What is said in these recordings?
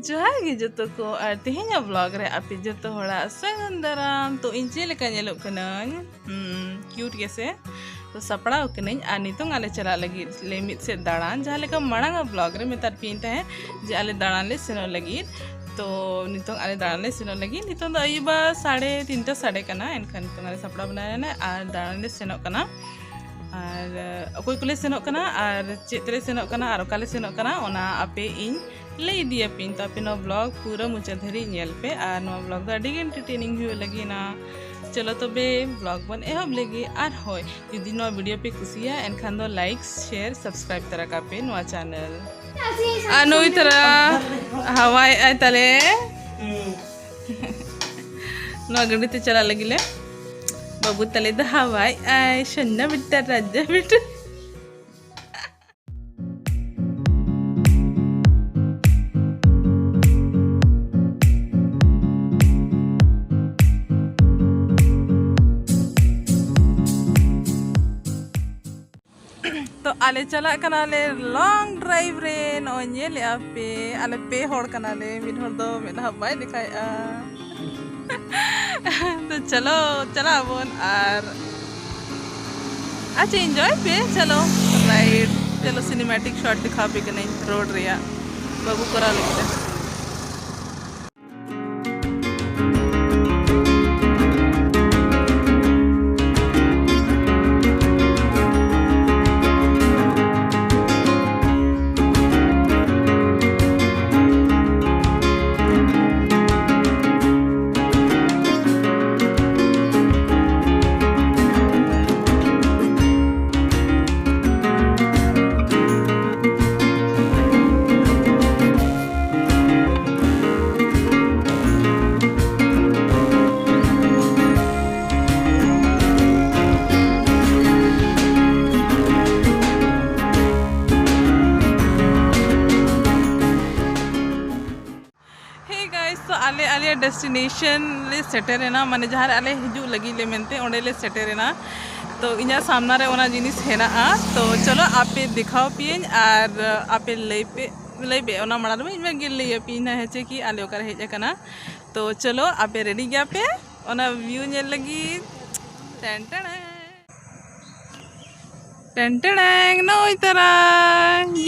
जोहार गे जतो को और तेहेंया ब्लॉग रे आपे जतो होड़ा सागुन दाराम। तो इन चे लेका नेलोग कनाñ क्यूट गेसे तो सपड़ाव कनाñ और नितों आले चला लगी ले मिद से दारान जहाँ लेका मांगा ब्लॉग रे मेतार पीन तहे जे आले दारान ले सेनो लगी। तो नितों आले दारान ले सेनो लगी नितों द अयुबा 3:30 साढ़े कना एनखान नितों आले सपड़ा बनाना और दारान ले सेनो कना और अकोय कुले सेनो कना और चेतरे सेनो कना और काले सेनो कना ओना आपे इन ले दिया पिन। तो आपे नो ब्लॉग पूरा मुचा धरी नेल पे और नो ब्लॉग द अडी एंटरटेनिंग हुए लगी ना। चलो तबे ब्लॉग बन एहब लगी और होय जुदी नो वीडियो पे खुशिया एनखान दो लाइक शेयर सब्सक्राइब तरा का पे नो चैनल आनो इतरा हवाई आय तले नो गड़ी ते चला लगी ले बाबू तले द हवाई आय शन्ना बिट्टा राजा बिट्टा। तो आले चला कनाले लॉन्ग ड्राइव रे नोने ले आपे आले पे होड़ कनाले मिड होड़ दो मिड हवाई दिखाया। तो चलो चला बोन और अच्छा एंजॉय पे चलो राइड चलो सिनेमैटिक शॉट दिखा पे कने रोड रिया बाबू करा लगे। तो आले आले डेस्टिनेशन ले सेटेरेना माने जहाँ आले हिजू लगी ले मेनते ओंडे ले सेटेरेना। तो इना सामना रे ओना जिनिस हेना तो चलो आपे दिखाओ पियन और आपे ले पे ओना मड़ा में इनमें गिल ले पिन है चे कि आले ओकर हेज कना। तो चलो आपे रेडी गया पे ओना व्यू नेल लगी टेंटड़ेंग नो इतरा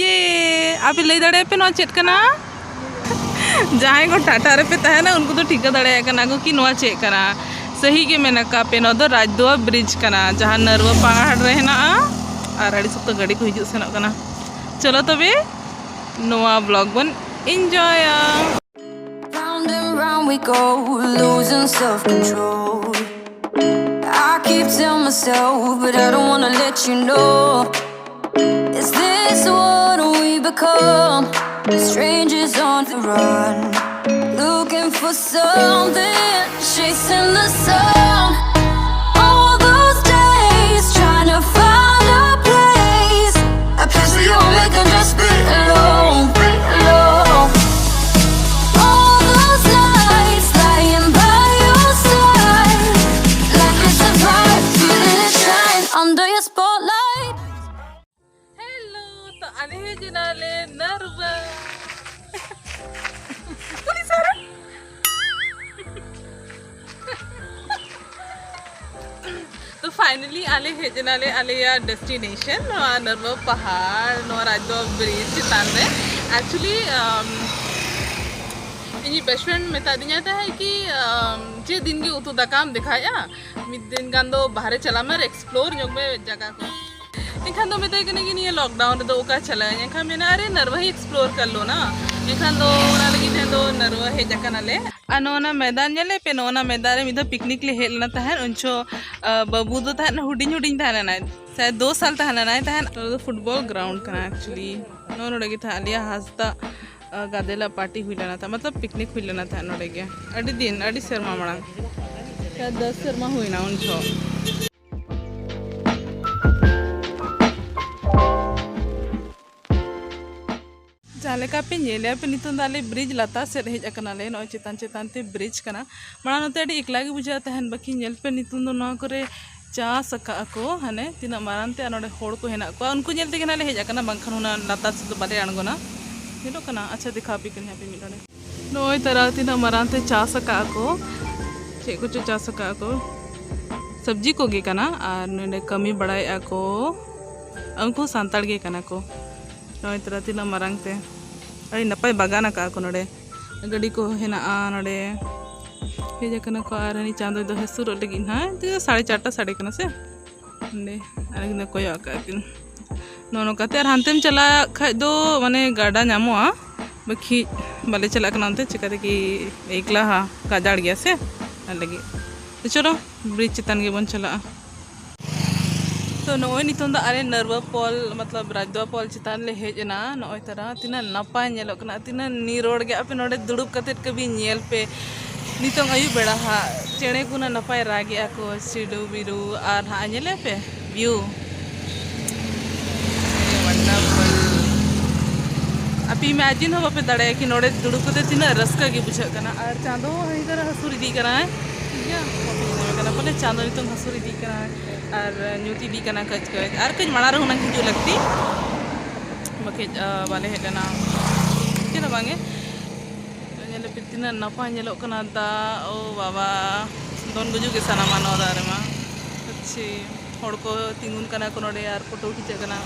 ये आपे ले दड़े पे नो चेट कना जहाँ को टाटा रे पे तहना उनको तो ठिका दड़े कना को कि नोआ चे कना सही के मेना का पे नो दो राजदुआ ब्रिज कना जहाँ नरवा पहाड़ रे ना और अड़ी सब तो गाड़ी को हिजू सेनो कना। चलो तबे नोआ ब्लॉग बन enjoy. Round and round we go, losing self-control. I keep telling myself, but I don't wanna let you know. Is this what we become? Strangers on the run, looking for something, chasing the sun. All those days trying to find a place we all make and just be alone, all those nights lying by your side, like it's a vibe, feeling it shine under your spotlight. Hello तो आले है जिनाले नरवा तो finally आले है जिनाले आले या destination नरवा पहाड़ no राजदुआ bridge चितान रे एक्चुअली इनी बेस्ट फ्रेंड मेता दिया था है कि जे दिन के उतु दाकाम दिखाया मिद दिन गान दो बाहर चला मेर एक्सप्लोर योग में जगह को एखान दो मेता कने कि नहीं लॉकडाउन दो ओका चला एखान मेना अरे नरवा ही एक्सप्लोर कर लो ना एखान दो ओना लगी थे दो नरवा हे जकना ले अनोना मैदान नेले पे नोना मैदान में पिकनिक ले हेलना तहन उनचो बाबू दो तहन हुडिंग हुडिंग तहन ना शायद 2 साल तहन ना तहन तो फुटबॉल ग्राउंड कना एक्चुअली नो नोडे की था लिया हासदा गादेला पार्टी हुई लेना था मतलब पिकनिक हुई लेना था नोडे के अड़ी दिन अड़ी शर्मा मड़ा क्या 10 शर्मा हुई ना उनचो। जाले का पे नेले पे नितुन दाले ब्रिज लाता से हेज अकनाले नो चितान चितान ते ब्रिज कना मणा नते अडी एकला गे बुझा तहन बाकी नेल पे नितुन दो नो करे चास को हाने तीना मारानते नोडे होड़ को हेना को उनको नेल ते हेज अकना बांखान हुना लाता से तो बाले अणगोना नीलो कना। अच्छा दिखा भी कन यहाँ पे मिलोने नोई तरह तीना मरांते चास का को चे को चास का को सब्जी को गे कना और ने कमी बड़ाई को उनको सांताड़ गे कना को नोई तरह तीना मरांते अरे नपाय बागान का को नोडे गड़ी को हेना नोडे हे कना को और हनी चांदो दो हसुर लगी ना तो 4:30 साढ़े कना से ने अरे कोई का किन नोनो कते और हानतेम चला खा दो माने गाड़ा नामोआ बाकी बाले चला कना अंते चिकाते कि एकला हा गाजाड़ गया से लगी तो चलो ब्रिज चितान के बन चला तो नोय नितों दा अरे नरवा पॉल मतलब राजदवा पॉल चितान ले हेजना नोय तरह तिना नपाय नेलो कना तिना नीरोड़ गया पे नोडे दुड़ुब कतेट कभी नेल पे नितों आयु बेड़ा हा चेणे कुना नपाय रागे को सिडू बिरू और हा नेले पे व्यू वंडरफुल आप इमेजिन हो बापे दड़े कि नोडे दुड़ुब कते तिना रस्का के बुझा कना और चांदो इधर हसुर दी कना है या कना पले चांदो नितों हसुर दी कना और न्यूटी दी कना कच कच और कच मना रहना की जो लगती बाकी वाले हेडना चलो बांगे नेले पितिना नपा नेलो कना दा ओ बाबा दोन गुजु के सना मानो दारे मा अच्छी होड़ को तिंगुन कना को नोडे यार फोटो खींचे कना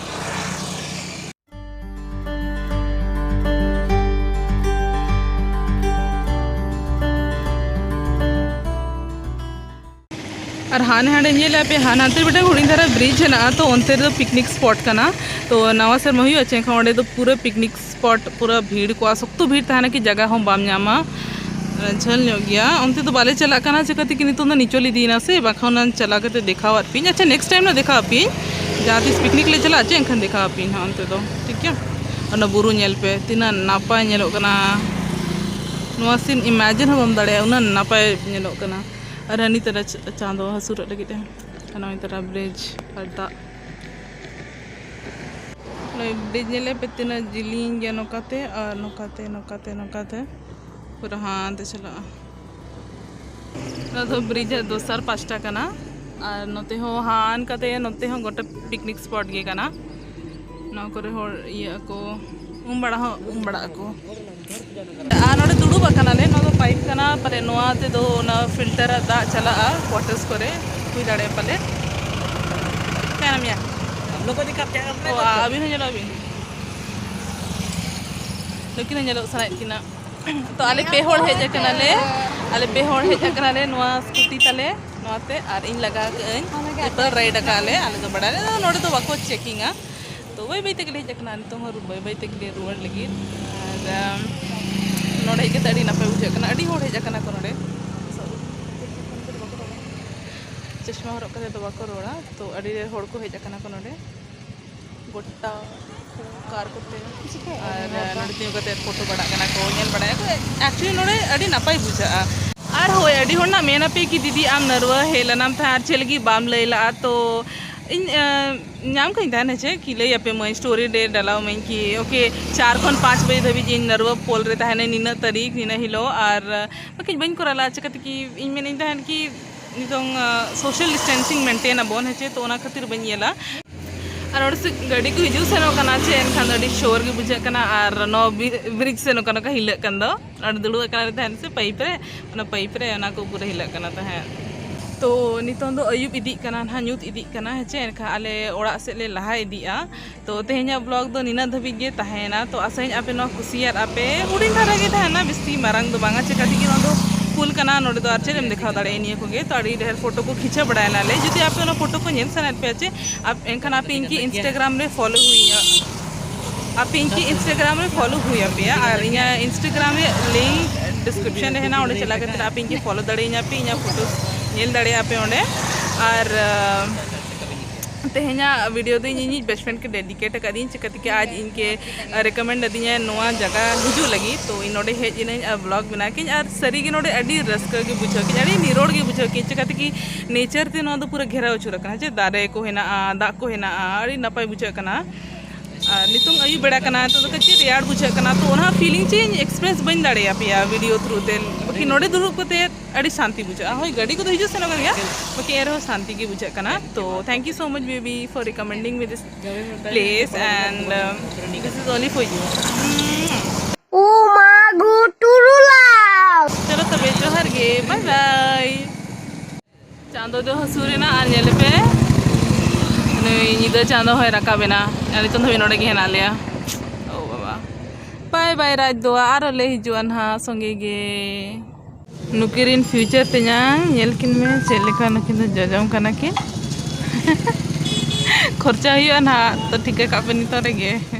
और हाने हाने ये पे हानाते बेटा हुड़ी धारा ब्रिज है ना तो उनते तो पिकनिक स्पॉट का ना तो नवा सर मही अच्छे खाने तो पूरा पिकनिक स्पॉट पूरा भीड़ को सख्त भीड़ तहना की जगह हम बाम नामा झल गया उनते तो बाले चला करना चिकाते कि नितो नीचोली दीना से बाखा चला के देखा पी अच्छा नेक्स्ट टाइम ना देखा पी जहाँ तीस पिकनिक ले चला अच्छे एनखान देखा पी हाँ उनते तो ठीक है और बुरु नेल पे तीना नापाय नेलो कना नवा सीन इमेजिन हम दाड़े उना नापाय नेलो कना और हनी तरह चांदो हसुर लगे नई तरह ब्रिज और दाग नई ब्रिज नेले पे तीना जिलिंग गया नौकाते और नौकाते नौकाते नौकाते पूरा हाथ चला तो ब्रिज दोसर पाँचटा कना और नोते हो हान कते नोते हो गोटे पिकनिक स्पॉट गे कना ना करे हो ये को उमबड़ा को आ नोडे दुड़ुब कना ले ना पाइप कना परे नोआ ते दो ना फिल्टर दा चला क्वार्टर्स करे हुई दाड़े पले क्या नाम या हम लोग को दिक्कत क्या करते हैं अभी नहीं चलो अभी लेकिन नहीं चलो सनाई किना तो आले पेहोड़ है जकना ले आले पेहोड़ है जकना ले नोआ स्कूटी तले नोआते और इन लगा पर राइड का ले आले तो बड़ा ले नोडे तो वाको चेकिंग तो वही बाई तक ले जकना तो बाई तक ले रुआड़ लगी और नोडे के तड़ी नपे बुझाकना अड़ी होड़ हेजाकना को नोडे चश्मा हरक कते तो बाको रोड़ा तो अड़ी होड़ को हेजाकना को नोडे गोटा कार कोते और नोडे तियो कते फोटो बड़ा कना को नेल बड़ा को एक्चुअली नोडे अड़ी नपाय बुझा और होय अड़ी होड़ ना मेना पे कि दीदी आम नरवा हेलनाम था आर चेलगी बाम लैला तो इन नाम कहीं था नचे कि ले पे मैं स्टोरी डे डालाओ मैं कि ओके 4 खन 5 बजे धबी जिन नरवा पोल रहता है नीना तारीख नीना हिलो और बाकी बन को रला चकत कि इन में नहीं था कि नितों सोशल डिस्टेंसिंग मेंटेन अबोन है तो ओना खातिर बन येला और से गाड़ी को हिजू सेनो कना चे एनखान अडी शोर के बुझा कना और नो ब्रिज सेनो कना का हिल कंदो और दुड़ु कना रहता है से पाइप रे ओना को पूरा हिल कना तो है तो नितों दो अयुब इदी कना ना न्यूत इदी कना है चे एनखा आले ओड़ा से ले लहा इदिया तो तेहेኛ ब्लॉग दो निना धबी गे तहेना तो आसाइन आपे नो खुसियार आपे हुडिन धारा गे तहेना बिस्ती मारंग दो बांगा चेका कि दो फुल कना नोडे दो आरचे एम देखा दाड़े निया को गे तो अड़ी ढेर फोटो को खींचा बड़ायना ले जुदी आपे नो फोटो को नेल सनात पे आचे आप एनखान आपे इनकी इंस्टाग्राम रे फॉलो हुई आप इनकी इंस्टाग्राम रे फॉलो हुई पे और इना इंस्टाग्राम रे लिंक डिस्क्रिप्शन रे ना ओडे चला के आप इनकी फॉलो दड़े इना पे इना फोटो नेल दड़े पे ओडे और तेहेኛ वीडियो दो इन बेस्ट फ्रेंड के डेडिकेट कदी चिकत के आज इनके रिकमेंड अदिया नोआ जगह हिजू लगी तो इन नोडे हेज इन ब्लॉग बना के और सरी के नोडे अडी रस्का के बुझो के अडी निरोड़ के बुझो के चिकत की नेचर ते नो दो पूरा घेरा उचुर कना जे दारे को हेना दा को हेना अडी नपाय बुझो कना नितों अयु बेड़ा कना तो कच्चे रेयाड़ बुझा कना तो ओना फीलिंग चे एक्सप्रेस बन दाड़े पे वीडियो थ्रू ते बाकी नोडे दुरुब कते अड़ी शांति बुझा होय गाड़ी को तो हिजु सेनो गया बाकी एरो शांति की बुझा कना तो thank you so much baby for recommending me this place and this is only for you ओ मा गो टुरुला nyida chando hoy rakabena ani ton hoy node ge hena leya oh baba bye bye raj do aro le hijuan ha songe ge nukirin future tenyang nyelkin me cheleka nakin do jajam kana kin खर्चा हुआ ना तो ठीक है काफी नहीं तो रह गए